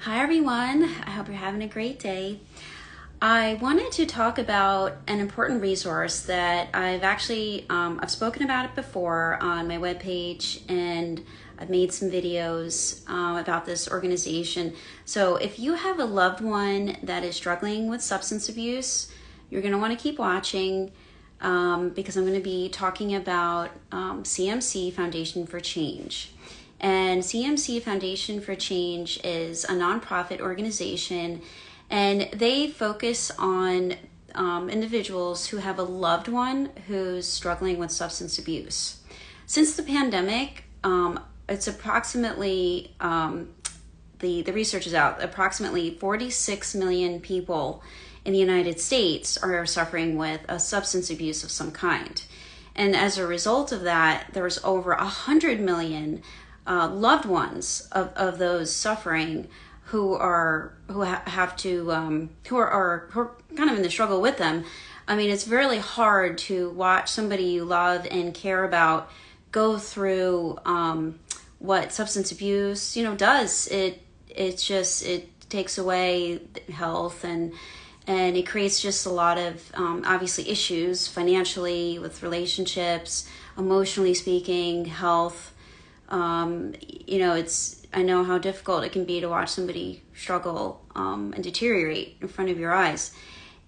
Hi everyone, I hope you're having a great day. I wanted to talk about an important resource that I've spoken about it before on my webpage, and I've made some videos about this organization. So if you have a loved one that is struggling with substance abuse, you're going to want to keep watching because I'm going to be talking about CMC Foundation for Change. And CMC Foundation for Change is a nonprofit organization, and they focus on individuals who have a loved one who's struggling with substance abuse. Since the pandemic, it's approximately, the research is out, approximately 46 million people in the United States are suffering with a substance abuse of some kind. And as a result of that, there's over 100 million loved ones of those suffering who are kind of in the struggle with them. I mean, it's really hard to watch somebody you love and care about go through what substance abuse does. It takes away health, and it creates just a lot of obviously issues financially, with relationships, emotionally speaking, health. I know how difficult it can be to watch somebody struggle and deteriorate in front of your eyes.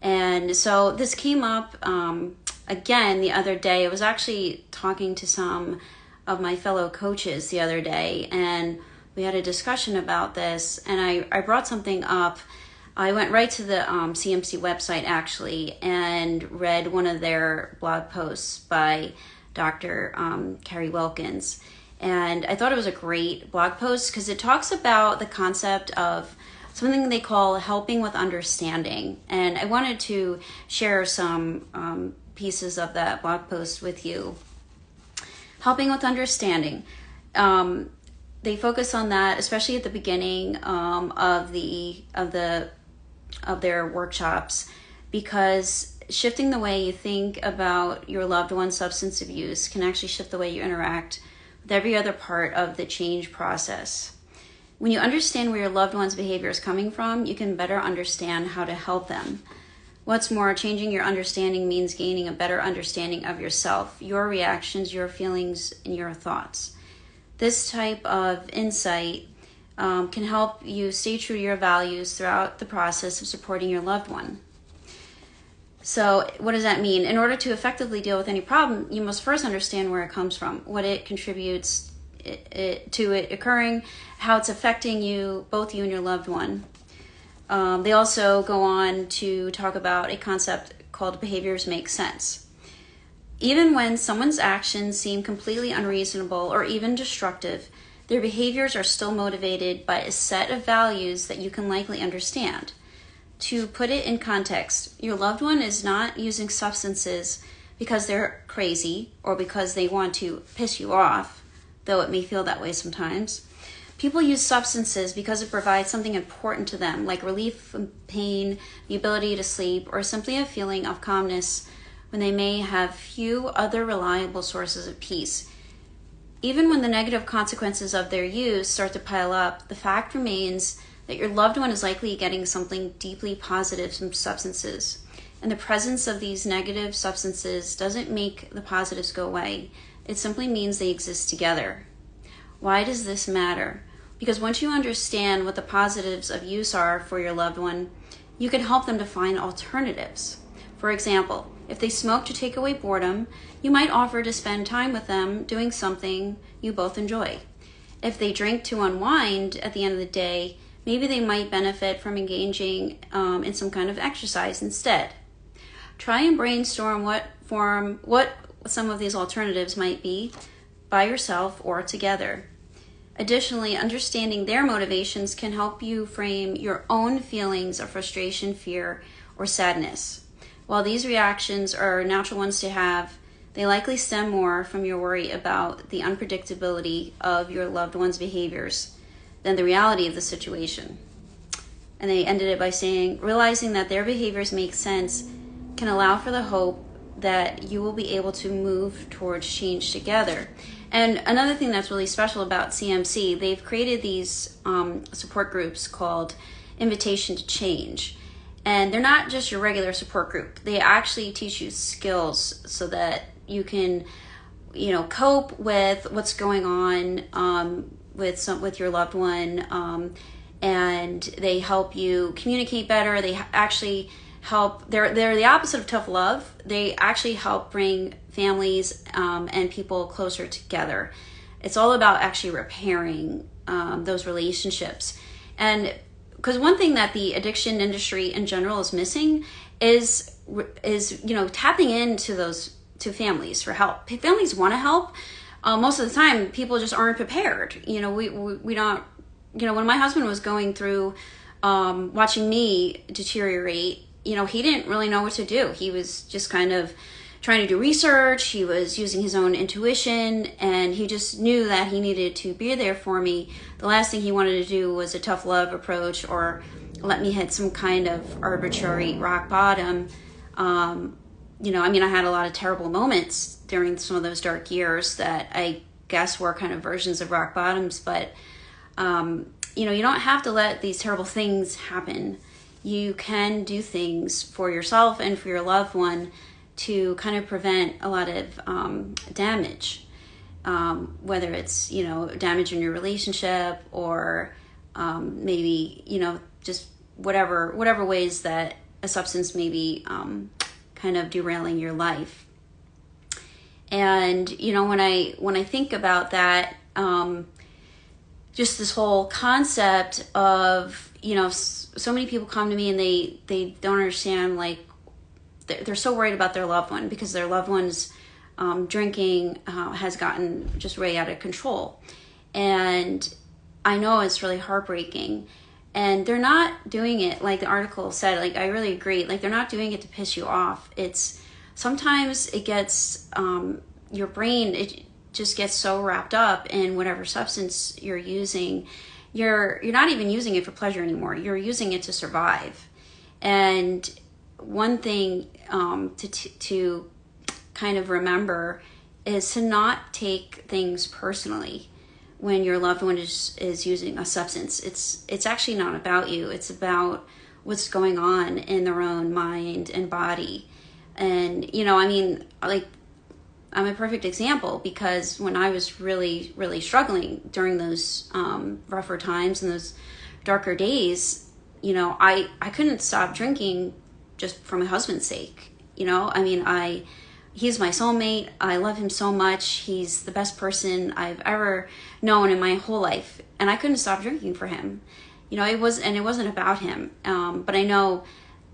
And so this came up again the other day. I was actually talking to some of my fellow coaches the other day, and we had a discussion about this, and I brought something up. I went right to the CMC website actually and read one of their blog posts by Dr. Carrie Wilkens. And I thought it was a great blog post because it talks about the concept of something they call helping with understanding. And I wanted to share some pieces of that blog post with you. Helping with understanding. They focus on that, especially at the beginning of their workshops, because shifting the way you think about your loved one's substance abuse can actually shift the way you interact with every other part of the change process. When you understand where your loved one's behavior is coming from, you can better understand how to help them. What's more, changing your understanding means gaining a better understanding of yourself, your reactions, your feelings, and your thoughts. This type of insight can help you stay true to your values throughout the process of supporting your loved one. So what does that mean? In order to effectively deal with any problem, you must first understand where it comes from, what it contributes to it occurring, how it's affecting you, both you and your loved one. They also go on to talk about a concept called behaviors make sense. Even when someone's actions seem completely unreasonable or even destructive, their behaviors are still motivated by a set of values that you can likely understand. To put it in context, your loved one is not using substances because they're crazy or because they want to piss you off, though it may feel that way sometimes. People use substances because it provides something important to them, like relief from pain, the ability to sleep, or simply a feeling of calmness when they may have few other reliable sources of peace. Even when the negative consequences of their use start to pile up, the fact remains that your loved one is likely getting something deeply positive from substances. And the presence of these negative substances doesn't make the positives go away. It simply means they exist together. Why does this matter? Because once you understand what the positives of use are for your loved one, you can help them to find alternatives. For example, if they smoke to take away boredom, you might offer to spend time with them doing something you both enjoy. If they drink to unwind at the end of the day, maybe they might benefit from engaging in some kind of exercise instead. Try and brainstorm what some of these alternatives might be by yourself or together. Additionally, understanding their motivations can help you frame your own feelings of frustration, fear, or sadness. While these reactions are natural ones to have, they likely stem more from your worry about the unpredictability of your loved one's behaviors than the reality of the situation. And they ended it by saying, realizing that their behaviors make sense can allow for the hope that you will be able to move towards change together. And another thing that's really special about CMC, they've created these support groups called Invitation to Change. And they're not just your regular support group. They actually teach you skills so that you can, cope with what's going on with your loved one. And they help you communicate better. They actually help. They're the opposite of tough love. They actually help bring families and people closer together. It's all about actually repairing those relationships. And because one thing that the addiction industry in general is missing is tapping into to families for help. Families want to help. Most of the time, people just aren't prepared. We don't. When my husband was going through watching me deteriorate, he didn't really know what to do. He was just kind of trying to do research. He was using his own intuition, and he just knew that he needed to be there for me. The last thing he wanted to do was a tough love approach or let me hit some kind of arbitrary rock bottom. I had a lot of terrible moments during some of those dark years that I guess were kind of versions of rock bottoms, but you don't have to let these terrible things happen. You can do things for yourself and for your loved one to kind of prevent a lot of damage, whether it's damage in your relationship or maybe just whatever ways that a substance may be kind of derailing your life. And when I think about that, just this whole concept of so many people come to me and they don't understand, like they're so worried about their loved one because their loved one's drinking has gotten just way out of control. And I know it's really heartbreaking. And they're not doing it, like the article said, like I really agree, like they're not doing it to piss you off. It's sometimes it gets your brain, it just gets so wrapped up in whatever substance you're using. You're not even using it for pleasure anymore. You're using it to survive. And one thing to kind of remember is to not take things personally when your loved one is using a substance. It's actually not about you. It's about what's going on in their own mind and body. And I'm a perfect example because when I was really, really struggling during those rougher times and those darker days, I couldn't stop drinking just for my husband's sake. He's my soulmate. I love him so much. He's the best person I've ever known in my whole life. And I couldn't stop drinking for him. It wasn't about him. But I know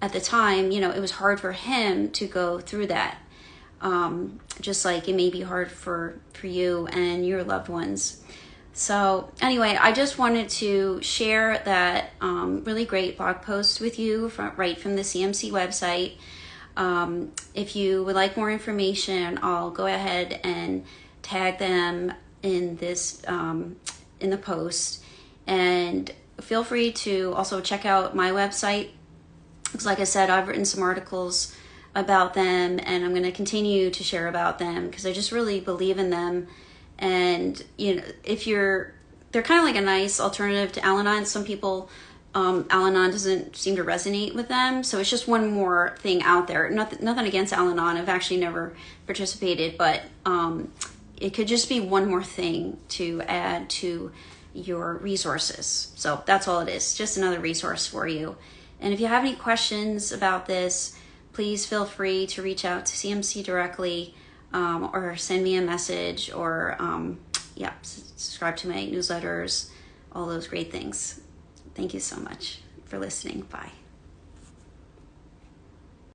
at the time, it was hard for him to go through that. Just like it may be hard for you and your loved ones. So anyway, I just wanted to share that really great blog post with you right from the CMC website. If you would like more information, I'll go ahead and tag them in this in the post. And feel free to also check out my website. Because like I said, I've written some articles about them, and I'm going to continue to share about them because I just really believe in them. And they're kind of like a nice alternative to Al-Anon. Some people, Al-Anon doesn't seem to resonate with them, so it's just one more thing out there. Nothing against Al-Anon. I've actually never participated, but it could just be one more thing to add to your resources. So that's all it is, just another resource for you. And if you have any questions about this, please feel free to reach out to CMC directly, or send me a message, or subscribe to my newsletters, all those great things. Thank you so much for listening. Bye.